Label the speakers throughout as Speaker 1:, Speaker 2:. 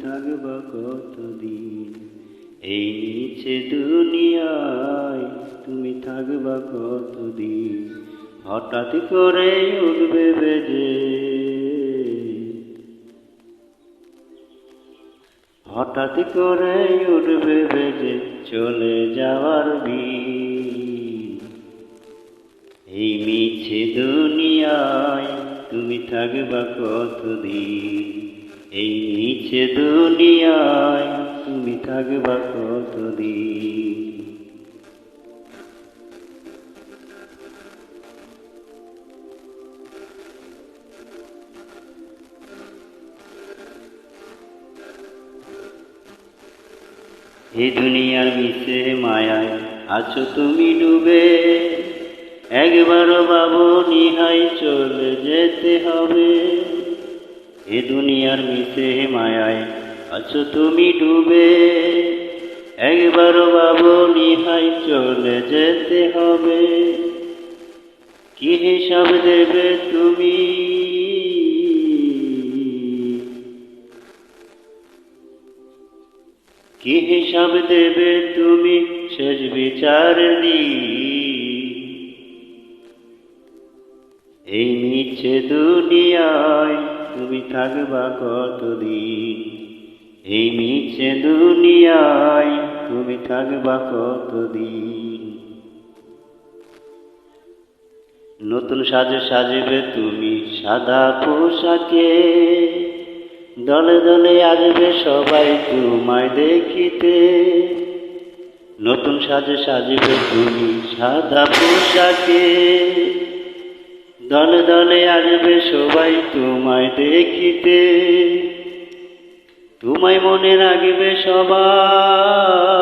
Speaker 1: থাকবা কতদিন? এই নিচে দুনিয়ায় তুমি থাকবা কতদিন? হঠাৎ করে উঠবে বেজে, হঠাৎ করে উঠবে বেজে চলে যাওয়ার বিন। এই মিছে দুনিয়ায় তুমি থাকবা কতদিন? এই মিছে দুনিয়ায় তুমি থাকবা কতদিন? এই দুনিয়ার মিছে মায়ায় আছো তুমি ডুবে, একবারও ভাবনি হাই চলে যেতে হবে। এ দুনিয়ার মিছে মায়ায় আছো তুমি ডুবে, একবারও ভাবনি হাই চলে যেতে হবে। কি হিসাব দেবে তুমি? কি হিসাব দেবে তুমি শেষ বিচার দিন? এই মিছে দুনিয়ায় তুমি থাকবা কতদিন? এই মিছে দুনিয়ায় তুমি থাকবা কতদিন? নতুন সাজে সাজবে তুমি সাদা পোশাকে, দলে দলে আসবে সবাই তোমায় দেখিতে। নতুন সাজে সাজবে তুমি সাদা পোশাকে, দলে দলে আসবে সবাই তোমায় দেখিতে। তোমায় মনে রাখবে সবাই,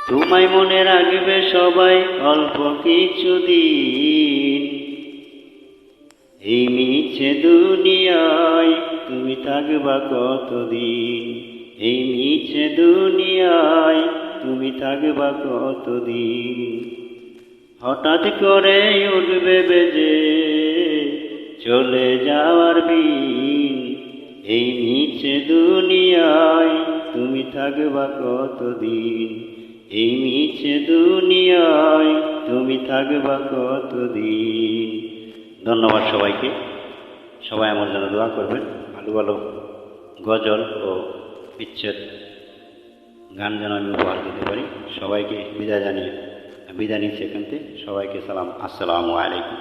Speaker 1: তোমায় মনে রাখবে সবাই অল্প কিছুদিন। এই মিছে দুনিয়ায় তুমি থাকবা কতদিন? এই মিছে দুনিয়ায় তুমি থাকবা কতদিন? হঠাৎ করে উঠবে বেজে চলে যাওয়ার বিন। এই মিছে দুনিয়ায় তুমি থাকবা কতদিন? এই মিছে দুনিয়ায় তুমি থাকবা কতদিন? ধন্যবাদ সবাইকে। সবাই আমার জন্য দোয়া করবেন। ভালো ভালো গজল ও বিচ্ছেদ গান যেন আমি উপহার দিতে পারি। সবাইকে বিদায় নিচ্ছি এখান থেকে। সবাইকে সালাম, আসসালামু আলাইকুম।